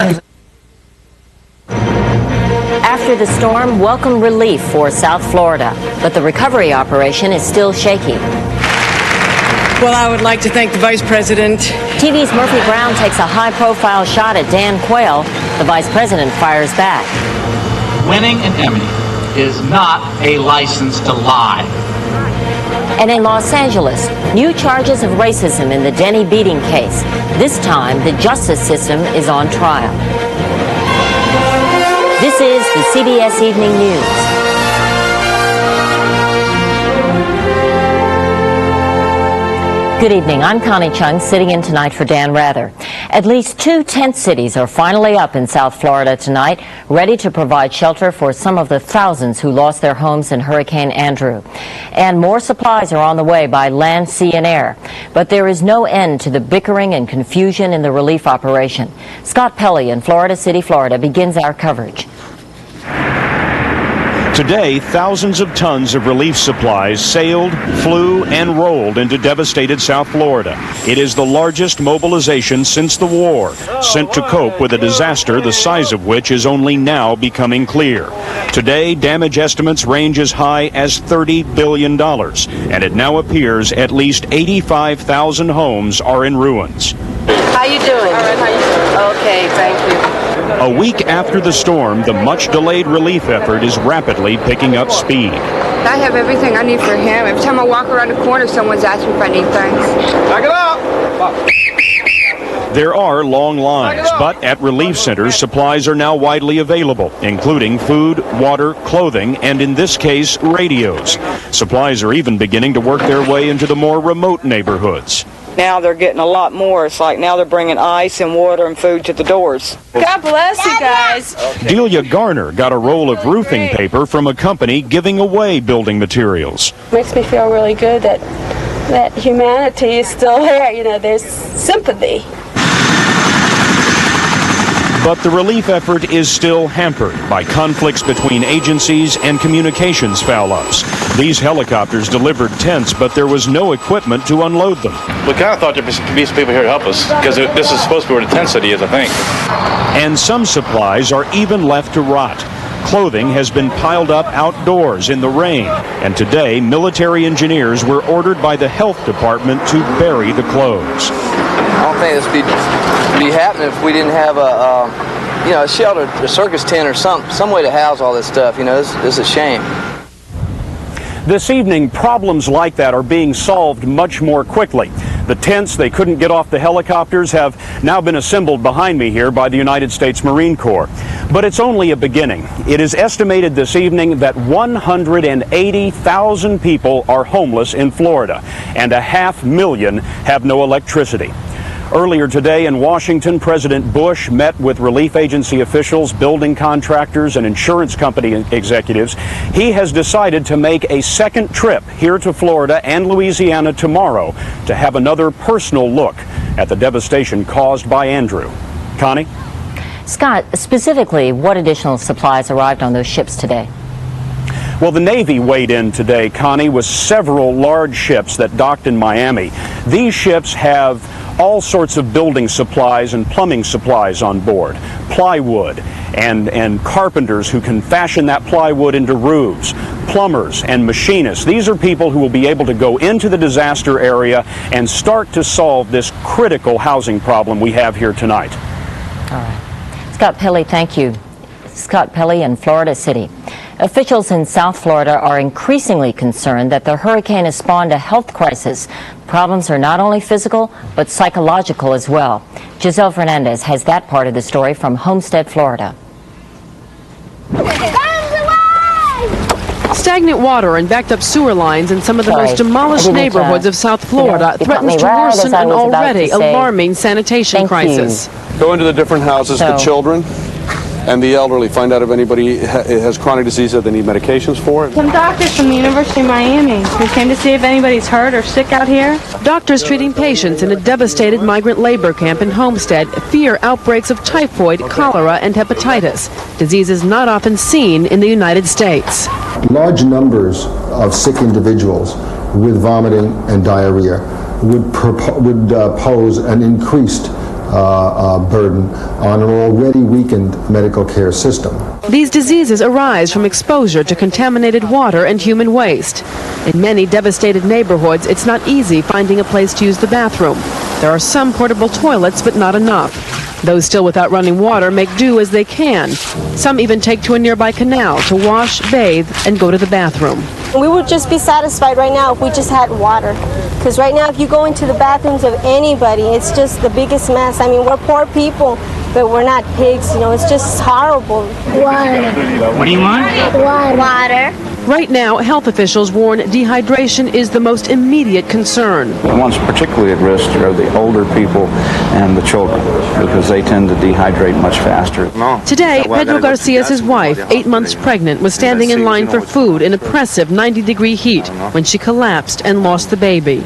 After the storm, welcome relief for South Florida, but the recovery operation is still shaky. Well, I would like to thank the Vice President. TV's Murphy Brown takes a high-profile shot at Dan Quayle. The Vice President fires back. Winning an Emmy is not a license to lie. And in Los Angeles, new charges of racism in the Denny beating case. This time, the justice system is on trial. This is the CBS Evening News. Good evening. I'm Connie Chung, sitting in tonight for Dan Rather. At least 2 tent cities are finally up in South Florida tonight, ready to provide shelter for some of the thousands who lost their homes in Hurricane Andrew. And more supplies are on the way by land, sea, and air. But there is no end to the bickering and confusion in the relief operation. Scott Pelley in Florida City, Florida, begins our coverage. Today, thousands of tons of relief supplies sailed, flew, and rolled into devastated South Florida. It is the largest mobilization since the war, sent to cope with a disaster the size of which is only now becoming clear. Today, damage estimates range as high as $30 billion, and it now appears at least 85,000 homes are in ruins. How you doing? All right, how you doing? Okay, thank you. A week after the storm, the much-delayed relief effort is rapidly picking up speed. I have everything I need for him. Every time I walk around the corner, someone's asking if I need things. Back it up! There are long lines, but at relief centers, supplies are now widely available, including food, water, clothing, and in this case, radios. Supplies are even beginning to work their way into the more remote neighborhoods. Now they're getting a lot more. It's like now they're bringing ice and water and food to the doors. God bless you guys. Delia Garner got a roll of roofing paper from a company giving away building materials. Makes me feel really good that humanity is still there. You know, there's sympathy. But the relief effort is still hampered by conflicts between agencies and communications foul-ups. These helicopters delivered tents, but there was no equipment to unload them. We kind of thought there'd be some people here to help us, because this is supposed to be where the tent city is, I think. And some supplies are even left to rot. Clothing has been piled up outdoors in the rain, and today military engineers were ordered by the health department to bury the clothes. I don't think this would be happening if we didn't have a shelter, a circus tent, or some way to house all this stuff. You know, this is a shame. This evening, problems like that are being solved much more quickly. The tents they couldn't get off the helicopters have now been assembled behind me here by the United States Marine Corps. But it's only a beginning. It is estimated this evening that 180,000 people are homeless in Florida, and 500,000 have no electricity. Earlier today in Washington, President Bush met with relief agency officials, building contractors, and insurance company executives. He has decided to make a second trip here to Florida and Louisiana tomorrow to have another personal look at the devastation caused by Andrew. Connie? Scott, specifically, what additional supplies arrived on those ships today? Well, the Navy weighed in today, Connie, with several large ships that docked in Miami. These ships have all sorts of building supplies and plumbing supplies on board, plywood and carpenters who can fashion that plywood into roofs, plumbers and machinists. These are people who will be able to go into the disaster area and start to solve this critical housing problem we have here tonight. All right. Scott Pelley, thank you. Scott Pelley in Florida City. Officials in South Florida are increasingly concerned that the hurricane has spawned a health crisis. Problems are not only physical, but psychological as well. Giselle Fernandez has that part of the story from Homestead, Florida. Stagnant water and backed up sewer lines in some of the most demolished neighborhoods of South Florida threatens to worsen an already alarming sanitation crisis. Go into the different houses, the children and the elderly, find out if anybody has chronic disease that they need medications for. Some doctors from the University of Miami who came to see if anybody's hurt or sick out here. Doctors treating patients in a devastated migrant labor camp in Homestead fear outbreaks of typhoid, cholera, and hepatitis, diseases not often seen in the United States. Large numbers of sick individuals with vomiting and diarrhea would pose an increased burden on an already weakened medical care system. These diseases arise from exposure to contaminated water and human waste. In many devastated neighborhoods, it's not easy finding a place to use the bathroom. There are some portable toilets, but not enough. Those still without running water make do as they can. Some even take to a nearby canal to wash, bathe, and go to the bathroom. We would just be satisfied right now if we just had water. Because right now, if you go into the bathrooms of anybody, it's just the biggest mess. I mean, we're poor people, but we're not pigs, you know, it's just horrible. Water. What do you want? Water. Right now, health officials warn dehydration is the most immediate concern. The ones particularly at risk are the older people and the children, because they tend to dehydrate much faster. Today, Pedro Garcia's wife, 8 months pregnant, was standing in line for food in oppressive 90-degree heat when she collapsed and lost the baby.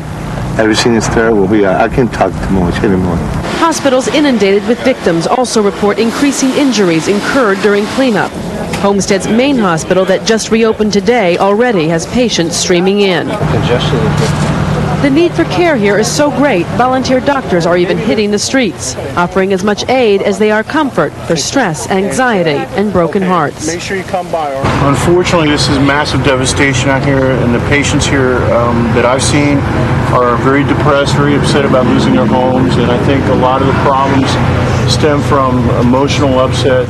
Everything is terrible. I can't talk too much anymore. Hospitals inundated with victims also report increasing injuries incurred during cleanup. Homestead's main hospital that just reopened today already has patients streaming in. The need for care here is so great, volunteer doctors are even hitting the streets, offering as much aid as they are comfort for stress, anxiety, and broken hearts. Make sure you come by. Unfortunately, this is massive devastation out here, and the patients here that I've seen are very depressed, very upset about losing their homes, and I think a lot of the problems stem from emotional upset.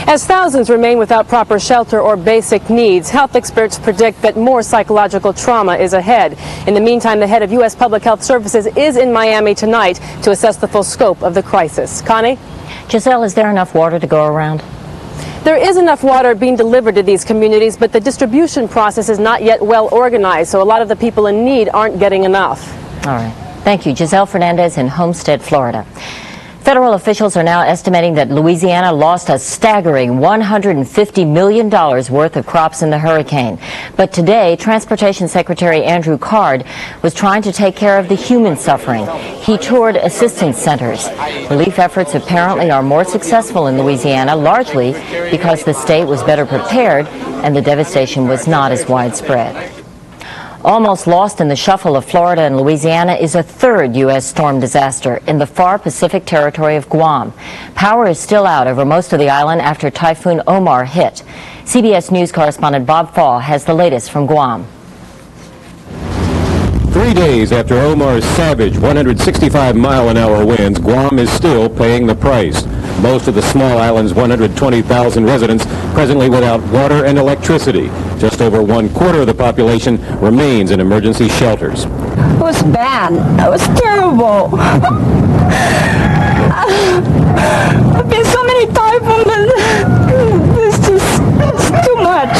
As thousands remain without proper shelter or basic needs, health experts predict that more psychological trauma is ahead. In the meantime, the head of U.S. Public Health Services is in Miami tonight to assess the full scope of the crisis. Connie? Giselle, is there enough water to go around? There is enough water being delivered to these communities, but the distribution process is not yet well organized, so a lot of the people in need aren't getting enough. All right. Thank you. Giselle Fernandez in Homestead, Florida. Federal officials are now estimating that Louisiana lost a staggering $150 million worth of crops in the hurricane. But today, Transportation Secretary Andrew Card was trying to take care of the human suffering. He toured assistance centers. Relief efforts apparently are more successful in Louisiana, largely because the state was better prepared and the devastation was not as widespread. Almost lost in the shuffle of Florida and Louisiana is a third U.S. storm disaster in the far Pacific territory of Guam. Power is still out over most of the island after Typhoon Omar hit. CBS News correspondent Bob Fall has the latest from Guam. 3 days after Omar's savage 165-mile-an-hour winds, Guam is still paying the price. Most of the small island's 120,000 residents presently without water and electricity. Just over 1/4 of the population remains in emergency shelters. It was bad. It was terrible. I've been so many typhoons. It's too much.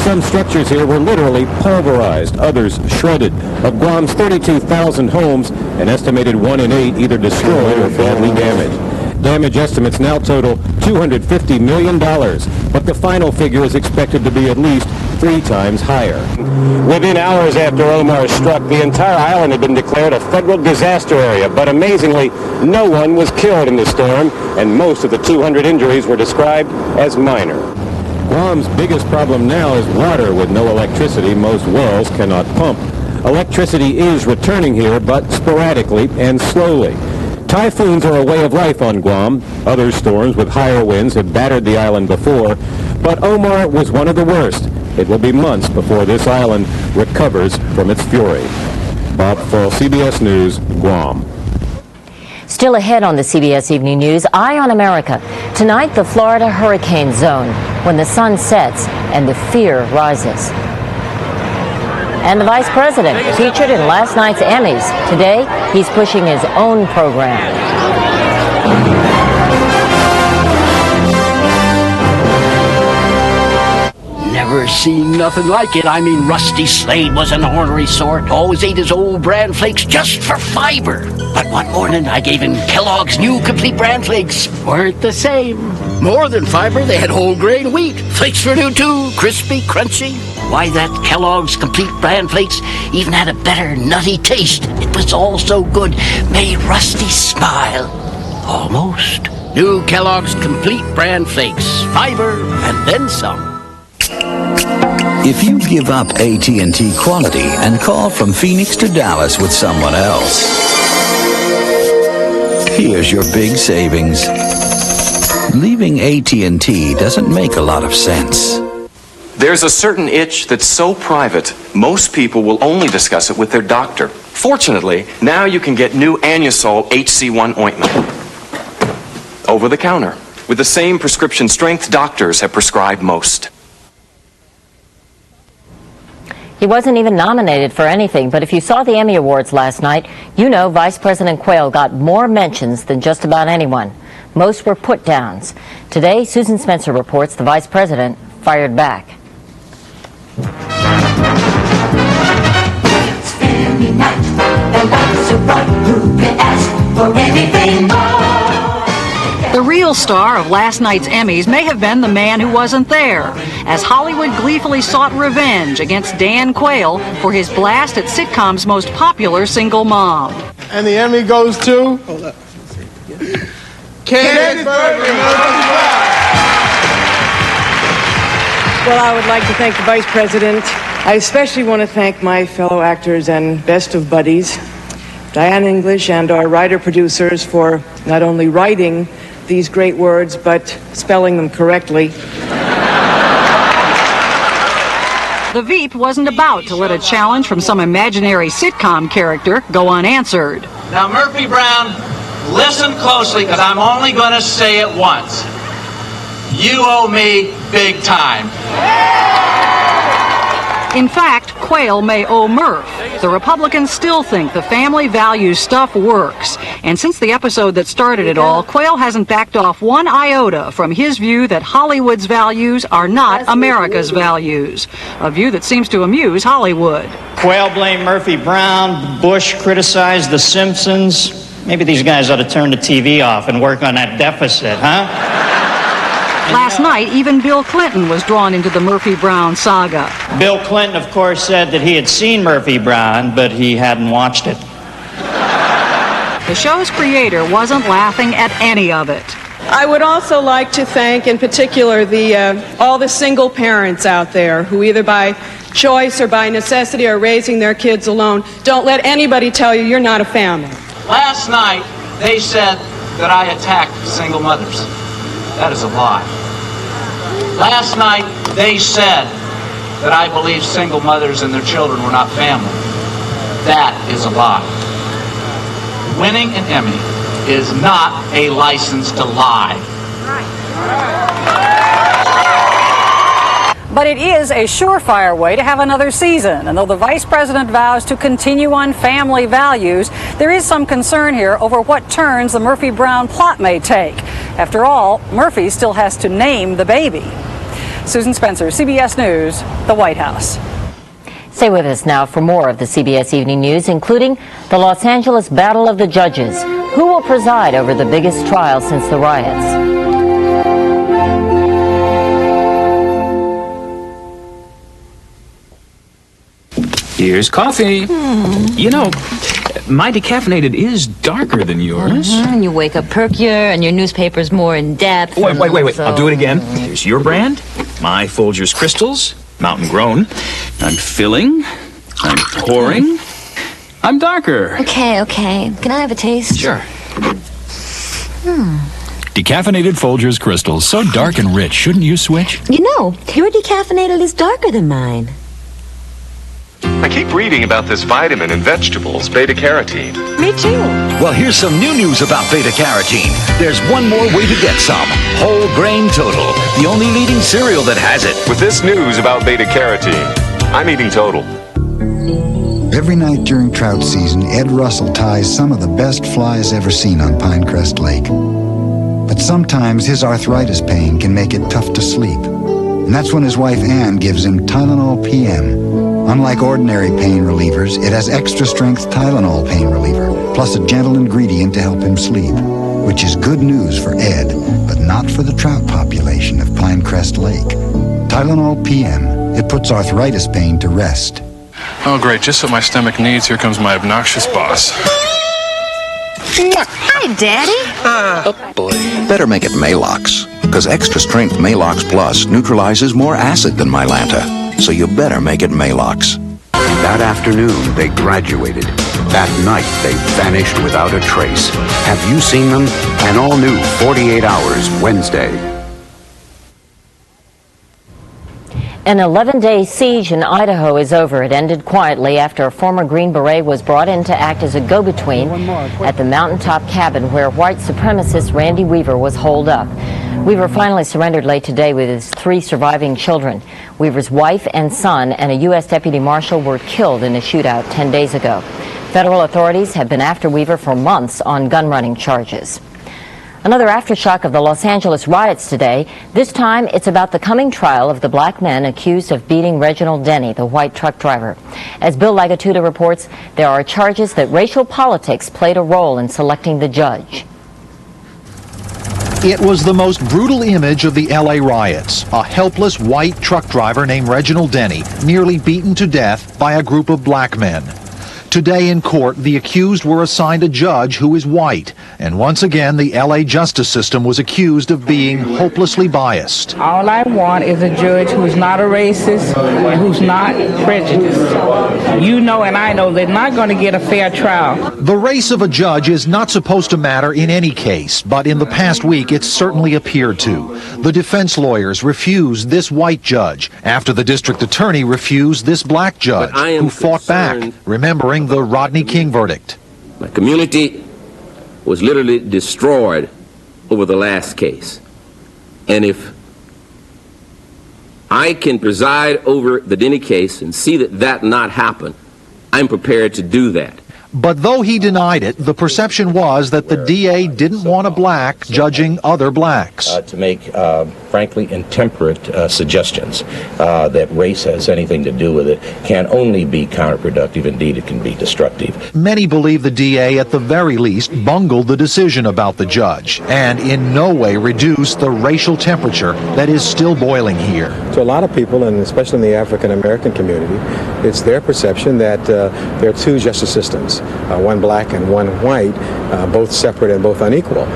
Some structures here were literally pulverized, others shredded. Of Guam's 32,000 homes, an estimated 1 in 8 either destroyed or badly damaged. Damage estimates now total $250 million, but the final figure is expected to be at least 3 times higher. Within hours after Omar struck, the entire island had been declared a federal disaster area, but amazingly, no one was killed in the storm, and most of the 200 injuries were described as minor. Guam's biggest problem now is water. With no electricity, most wells cannot pump. Electricity is returning here, but sporadically and slowly. Typhoons are a way of life on Guam. Other storms with higher winds have battered the island before, but Omar was one of the worst. It will be months before this island recovers from its fury. Bob Fall, CBS News, Guam. Still ahead on the CBS Evening News, Eye on America. Tonight, the Florida hurricane zone, when the sun sets and the fear rises. And the vice president featured in last night's Emmys. Today, he's pushing his own program. Never seen nothing like it. I mean, Rusty Slade was an ornery sort. Always ate his old bran flakes just for fiber. But one morning, I gave him Kellogg's new complete bran flakes. Weren't the same. More than fiber, they had whole grain wheat. Flakes were new too, crispy, crunchy. Why, that Kellogg's complete bran flakes even had a better nutty taste. It was all so good, made Rusty smile. Almost. New Kellogg's complete bran flakes. Fiber and then some. If you give up AT&T quality and call from Phoenix to Dallas with someone else, Here's your big savings. Leaving AT&T doesn't make a lot of sense. There's a certain itch that's so private, most people will only discuss it with their doctor. Fortunately, now you can get new Anusol HC1 ointment. Over the counter, with the same prescription strength doctors have prescribed most. He wasn't even nominated for anything, but if you saw the Emmy Awards last night, you know Vice President Quayle got more mentions than just about anyone. Most were put-downs. Today, Susan Spencer reports the Vice President fired back. It's family night, the lights are bright, who can ask for anything more? The real star of last night's Emmys may have been the man who wasn't there, as Hollywood gleefully sought revenge against Dan Quayle for his blast at sitcom's most popular single mom. And the Emmy goes to... Hold up. Candace Bergen. Well, I would like to thank the Vice President. I especially want to thank my fellow actors and best of buddies, Diane English, and our writer-producers for not only writing these great words, but spelling them correctly. The Veep wasn't about to let a challenge from some imaginary sitcom character go unanswered. Now, Murphy Brown, listen closely, because I'm only going to say it once. You owe me big time. In fact, Quayle may owe Murph. The Republicans still think the family values stuff works. And since the episode that started it all, Quayle hasn't backed off one iota from his view that Hollywood's values are not America's values. A view that seems to amuse Hollywood. Quayle blamed Murphy Brown. Bush criticized The Simpsons. Maybe these guys ought to turn the TV off and work on that deficit, huh? Last night, even Bill Clinton was drawn into the Murphy Brown saga. Bill Clinton, of course, said that he had seen Murphy Brown, but he hadn't watched it. The show's creator wasn't laughing at any of it. I would also like to thank, in particular, all the single parents out there who either by choice or by necessity are raising their kids alone. Don't let anybody tell you you're not a family. Last night, they said that I attacked single mothers. That is a lie. Last night, they said that I believe single mothers and their children were not family. That is a lie. Winning an Emmy is not a license to lie. But it is a surefire way to have another season. And though the Vice President vows to continue on family values, there is some concern here over what turns the Murphy Brown plot may take. After all, Murphy still has to name the baby. Susan Spencer, CBS News, the White House. Stay with us now for more of the CBS Evening News, including the Los Angeles Battle of the Judges. Who will preside over the biggest trial since the riots? Here's coffee. You know, my decaffeinated is darker than yours. And you wake up perkier, and your newspaper's more in depth. Wait. I'll do it again. Here's your brand. My Folgers Crystals, mountain grown. I'm filling. I'm pouring. I'm darker. Okay. Can I have a taste? Sure. Decaffeinated Folgers Crystals, so dark and rich. Shouldn't you switch? You know, your decaffeinated is darker than mine. I keep reading about this vitamin in vegetables, beta-carotene. Me too. Well, here's some new news about beta-carotene. There's one more way to get some. Whole Grain Total, the only leading cereal that has it. With this news about beta-carotene, I'm eating Total. Every night during trout season, Ed Russell ties some of the best flies ever seen on Pinecrest Lake. But sometimes his arthritis pain can make it tough to sleep. And that's when his wife Ann gives him Tylenol PM. Unlike ordinary pain relievers, it has extra-strength Tylenol pain reliever, plus a gentle ingredient to help him sleep, which is good news for Ed, but not for the trout population of Pinecrest Lake. Tylenol PM, it puts arthritis pain to rest. Oh, great. Just what my stomach needs. Here comes my obnoxious boss. Hi, Daddy. Oh, boy. Better make it Malox, because extra-strength Malox Plus neutralizes more acid than Mylanta. So you better make it Malox. That afternoon, they graduated. That night, they vanished without a trace. Have you seen them? An all-new 48 Hours Wednesday. An 11-day siege in Idaho is over. It ended quietly after a former Green Beret was brought in to act as a go-between at the mountaintop cabin where white supremacist Randy Weaver was holed up. Weaver finally surrendered late today with his 3 surviving children. Weaver's wife and son and a U.S. deputy marshal were killed in a shootout 10 days ago. Federal authorities have been after Weaver for months on gun-running charges. Another aftershock of the Los Angeles riots today. This time, it's about the coming trial of the black men accused of beating Reginald Denny, the white truck driver. As Bill Lagatuda reports, there are charges that racial politics played a role in selecting the judge. It was the most brutal image of the LA riots. A helpless white truck driver named Reginald Denny, nearly beaten to death by a group of black men. Today in court, the accused were assigned a judge who is white. And once again, the LA justice system was accused of being hopelessly biased. All I want is a judge who's not a racist and who's not prejudiced. You know and I know they're not going to get a fair trial. The race of a judge is not supposed to matter in any case, but in the past week it certainly appeared to. The defense lawyers refused this white judge after the district attorney refused this black judge who fought back, remembering the Rodney King verdict. My community was literally destroyed over the last case. And if I can preside over the Denny case and see that not happen, I'm prepared to do that. But though he denied it, the perception was that the DA didn't want a black judging other blacks. To make, frankly, intemperate suggestions that race has anything to do with it can only be counterproductive. Indeed, it can be destructive. Many believe the DA, at the very least, bungled the decision about the judge and in no way reduced the racial temperature that is still boiling here. To a lot of people, and especially in the African-American community, it's their perception that there are 2 justice systems. One black and one white, both separate and both unequal.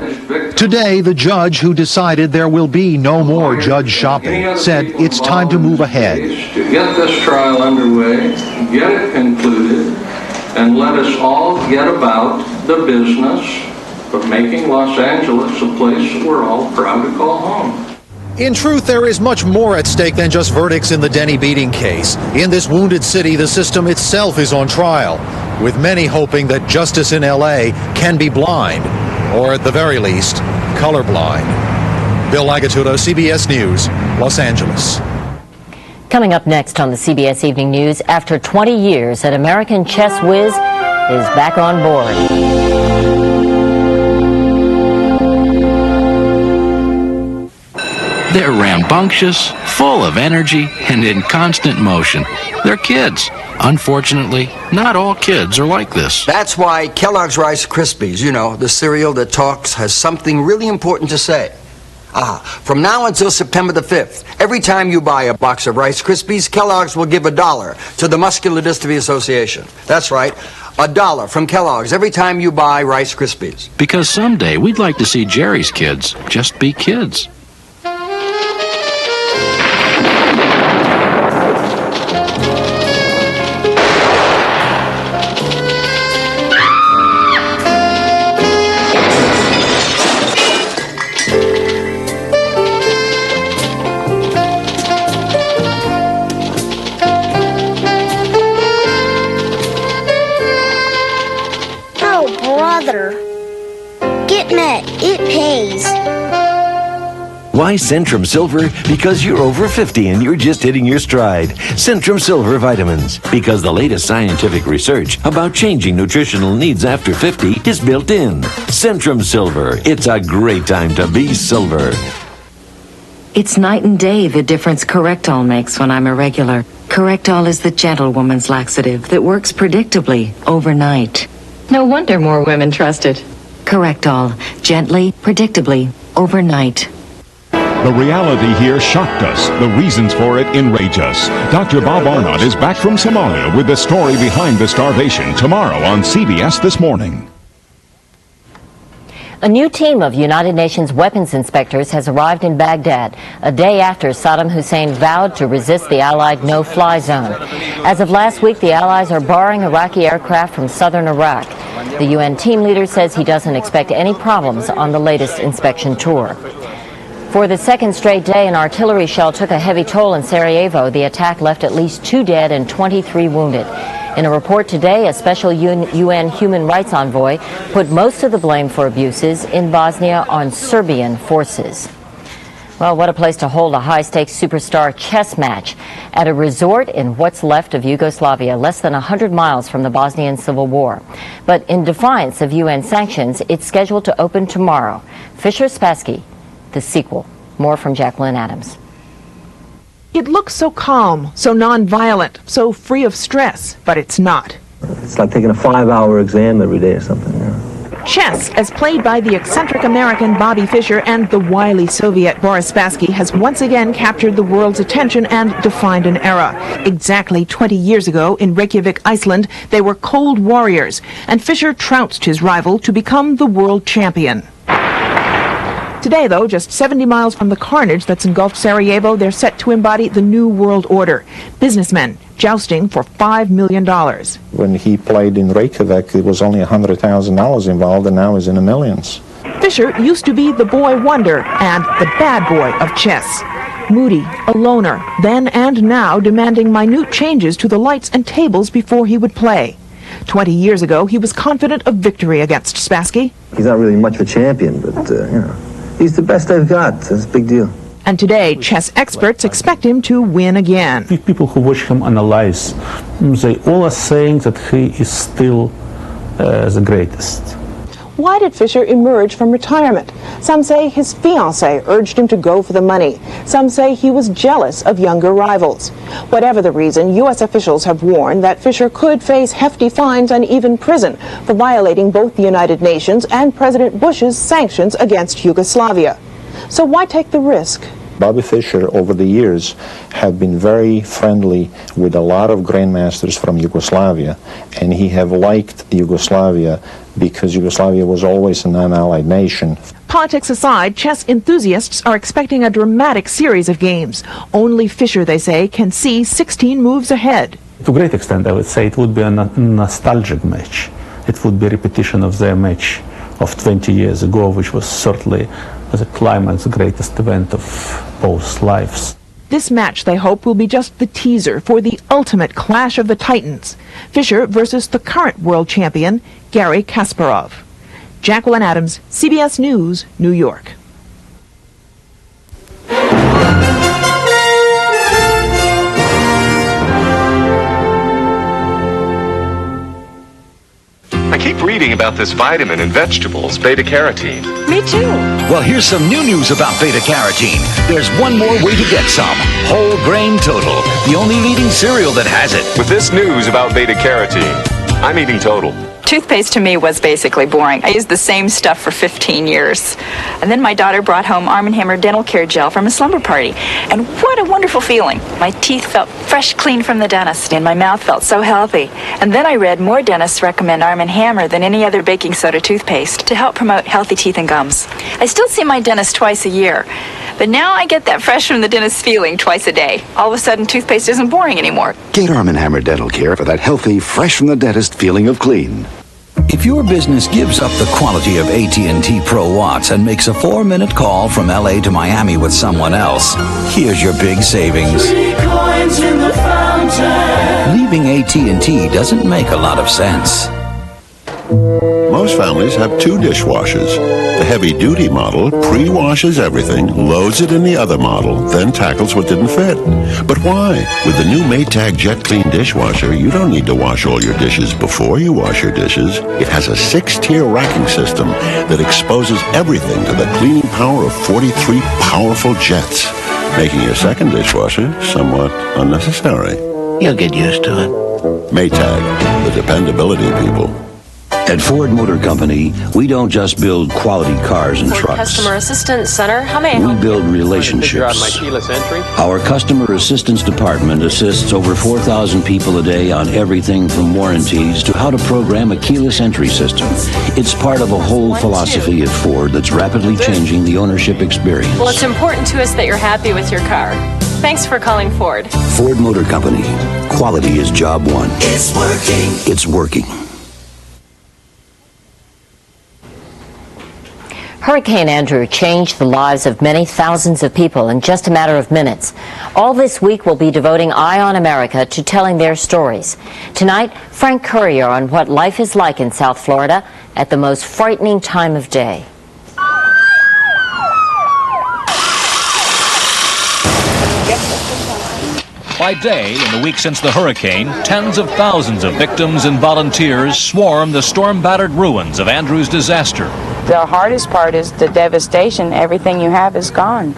Today, the judge who decided there will be no more judge shopping said it's time to move ahead. To get this trial underway, get it concluded, and let us all get about the business of making Los Angeles a place we're all proud to call home. In truth, there is much more at stake than just verdicts in the Denny beating case. In this wounded city, the system itself is on trial, with many hoping that justice in LA can be blind, or at the very least, colorblind. Bill Lagatuda, CBS News, Los Angeles. Coming up next on the CBS Evening News, after 20 years, an American chess whiz is back on board. They're rambunctious, full of energy, and in constant motion. They're kids. Unfortunately, not all kids are like this. That's why Kellogg's Rice Krispies, you know, the cereal that talks, has something really important to say. From now until September the 5th, every time you buy a box of Rice Krispies, Kellogg's will give $1 to the Muscular Dystrophy Association. That's right, $1 from Kellogg's every time you buy Rice Krispies. Because someday we'd like to see Jerry's kids just be kids. Get Met. It pays. Why Centrum Silver? Because you're over 50 and you're just hitting your stride. Centrum Silver vitamins. Because the latest scientific research about changing nutritional needs after 50 is built in. Centrum Silver. It's a great time to be silver. It's night and day the difference Correctol makes when I'm irregular. Correctol is the gentlewoman's laxative that works predictably overnight. No wonder more women trust it. Correctol. Gently, predictably, overnight. The reality here shocked us. The reasons for it enrage us. Dr. Bob Arnott is back from Somalia with the story behind the starvation tomorrow on CBS This Morning. A new team of United Nations weapons inspectors has arrived in Baghdad a day after Saddam Hussein vowed to resist the Allied no-fly zone. As of last week, the Allies are barring Iraqi aircraft from southern Iraq. The UN team leader says he doesn't expect any problems on the latest inspection tour. For the second straight day, an artillery shell took a heavy toll in Sarajevo. The attack left at least 2 dead and 23 wounded. In a report today, a special UN human rights envoy put most of the blame for abuses in Bosnia on Serbian forces. Well, what a place to hold a high-stakes superstar chess match at a resort in what's left of Yugoslavia, less than 100 miles from the Bosnian Civil War. But in defiance of UN sanctions, it's scheduled to open tomorrow. Fisher Spassky, the sequel. More from Jacqueline Adams. It looks so calm, so non-violent, so free of stress, but it's not. It's like taking a 5-hour exam every day or something. You know? Chess, as played by the eccentric American Bobby Fischer and the wily Soviet Boris Spassky, has once again captured the world's attention and defined an era. Exactly 20 years ago, in Reykjavik, Iceland, they were cold warriors, and Fischer trounced his rival to become the world champion. Today, though, just 70 miles from the carnage that's engulfed Sarajevo, they're set to embody the new world order. Businessmen jousting for $5 million. When he played in Reykjavik, it was only $100,000 involved, and now he's in the millions. Fischer used to be the boy wonder and the bad boy of chess. Moody, a loner, then and now demanding minute changes to the lights and tables before he would play. 20 years ago, he was confident of victory against Spassky. He's not really much of a champion, but, you know, he's the best they've got. That's a big deal. And today, chess experts expect him to win again. People who watch him analyze, they all are saying that he is still the greatest. Why did Fischer emerge from retirement? Some say his fiancée urged him to go for the money. Some say he was jealous of younger rivals. Whatever the reason, U.S. officials have warned that Fischer could face hefty fines and even prison for violating both the United Nations and President Bush's sanctions against Yugoslavia. So why take the risk? Bobby Fischer, over the years, have been very friendly with a lot of grandmasters from Yugoslavia, and he have liked Yugoslavia because Yugoslavia was always a non-allied nation. Politics aside, chess enthusiasts are expecting a dramatic series of games. Only Fischer, they say, can see 16 moves ahead. To a great extent, I would say it would be a nostalgic match. It would be a repetition of their match of 20 years ago, which was certainly the climax, the greatest event of both lives. This match, they hope, will be just the teaser for the ultimate clash of the titans. Fischer versus the current world champion, Garry Kasparov. Jacqueline Adams, CBS News, New York. I keep reading about this vitamin in vegetables, beta-carotene. Me too. Well, here's some new news about beta-carotene. There's one more way to get some. Whole Grain Total, the only leading cereal that has it. With this news about beta-carotene, I'm eating Total. Toothpaste to me was basically boring. I used the same stuff for 15 years. And then my daughter brought home Arm & Hammer Dental Care Gel from a slumber party. And what a wonderful feeling. My teeth felt fresh, clean from the dentist, and my mouth felt so healthy. And then I read more dentists recommend Arm & Hammer than any other baking soda toothpaste to help promote healthy teeth and gums. I still see my dentist twice a year. But now I get that fresh from the dentist feeling twice a day. All of a sudden, toothpaste isn't boring anymore. Get Arm & Hammer Dental Care for that healthy, fresh from the dentist feeling of clean. If your business gives up the quality of AT&T Pro Watts and makes a 4-minute call from LA to Miami with someone else, here's your big savings. 3 coins in the fountain. Leaving AT&T doesn't make a lot of sense. Most families have 2 dishwashers. The heavy-duty model pre-washes everything, loads it in the other model, then tackles what didn't fit. But why? With the new Maytag Jet Clean dishwasher, you don't need to wash all your dishes before you wash your dishes. It has a 6-tier racking system that exposes everything to the cleaning power of 43 powerful jets, making your second dishwasher somewhat unnecessary. You'll get used to it. Maytag, the dependability people. At Ford Motor Company, we don't just build quality cars and trucks. Customer Assistance Center, how may I help We build relationships. Our customer assistance department assists over 4,000 people a day on everything from warranties to how to program a keyless entry system. It's part of a whole philosophy at Ford that's rapidly changing the ownership experience. Well, it's important to us that you're happy with your car. Thanks for calling Ford. Ford Motor Company. Quality is job one. It's working. It's working. Hurricane Andrew changed the lives of many thousands of people in just a matter of minutes. All this week we'll be devoting Eye on America to telling their stories. Tonight, Frank Courier on what life is like in South Florida at the most frightening time of day. By day, in the week since the hurricane, tens of thousands of victims and volunteers swarm the storm-battered ruins of Andrew's disaster. The hardest part is the devastation. Everything you have is gone.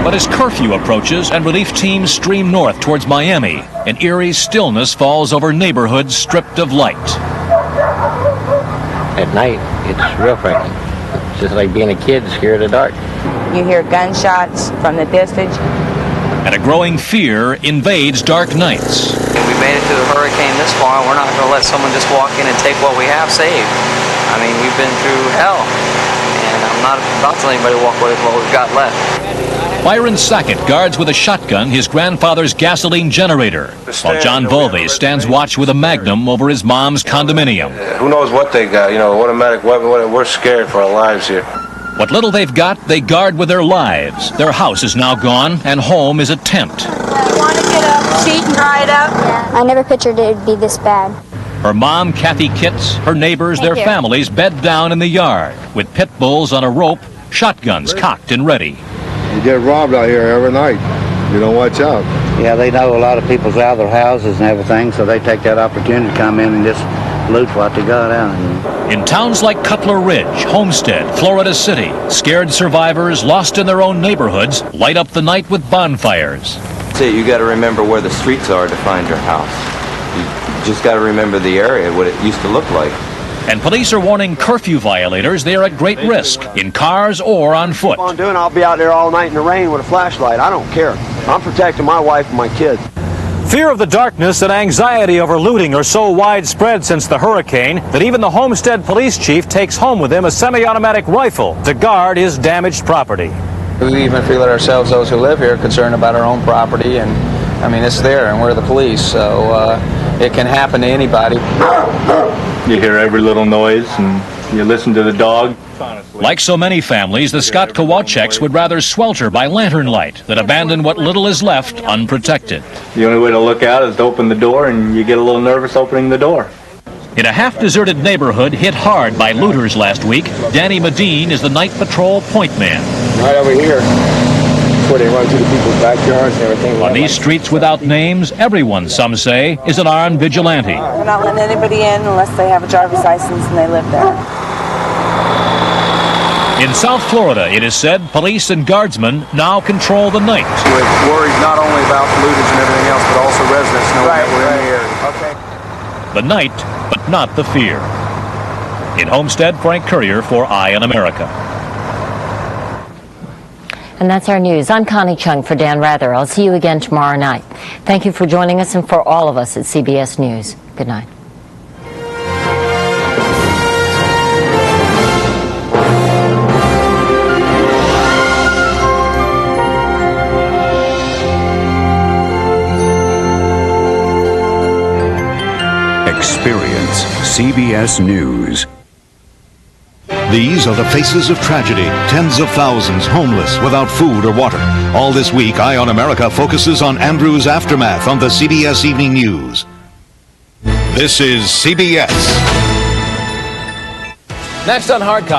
But as curfew approaches and relief teams stream north towards Miami, an eerie stillness falls over neighborhoods stripped of light. At night, it's real frightening. It's just like being a kid scared of the dark. You hear gunshots from the distance. And a growing fear invades dark nights. We made it through the hurricane this far. We're not going to let someone just walk in and take what we have saved. I mean, we've been through hell, and I'm not about to let anybody walk with what we've got left. Byron Sackett guards with a shotgun his grandfather's gasoline generator, while John Volve stands watch with a Magnum over his mom's condominium. Who knows what they got, automatic weapon, we're scared for our lives here. What little they've got, they guard with their lives. Their house is now gone, and home is a tent. Want to get a sheet and dry it up? Yeah. I never pictured it would be this bad. Her mom, Kathy Kitts, her neighbors, their families bed down in the yard with pit bulls on a rope, shotguns cocked and ready. You get robbed out here every night. You don't watch out. Yeah, they know a lot of people's out of their houses and everything, so they take that opportunity to come in and just loot what they got out. In towns like Cutler Ridge, Homestead, Florida City, scared survivors lost in their own neighborhoods light up the night with bonfires. You got to remember where the streets are to find your house. You just got to remember the area, what it used to look like. And police are warning curfew violators they are at great risk, in cars or on foot. I'll be out there all night in the rain with a flashlight. I don't care. I'm protecting my wife and my kids. Fear of the darkness and anxiety over looting are so widespread since the hurricane that even the Homestead police chief takes home with him a semi-automatic rifle to guard his damaged property. We even feel it ourselves, those who live here, concerned about our own property, and I mean, it's there, and we're the police, so it can happen to anybody. You hear every little noise, and you listen to the dog. Like so many families, the Scott Kowalczyks would rather swelter by lantern light than abandon what little is left unprotected. The only way to look out is to open the door, and you get a little nervous opening the door. In a half-deserted neighborhood hit hard by looters last week, Danny Medine is the night patrol point man. Right over here, where they run through the people's backyards and everything. On these streets without names, everyone, some say, is an armed vigilante. We're not letting anybody in unless they have a driver's license and they live there. In South Florida, it is said, police and guardsmen now control the night. With worries not only about looters and everything else, but also residents knowing that we're in the area. The night, but not the fear. In Homestead, Frank Courier for Eye on America. And that's our news. I'm Connie Chung for Dan Rather. I'll see you again tomorrow night. Thank you for joining us and for all of us at CBS News. Good night. Experience CBS News. These are the faces of tragedy. Tens of thousands homeless without food or water. All this week, Eye on America focuses on Andrew's aftermath on the CBS Evening News. This is CBS. Next on Hard Copy.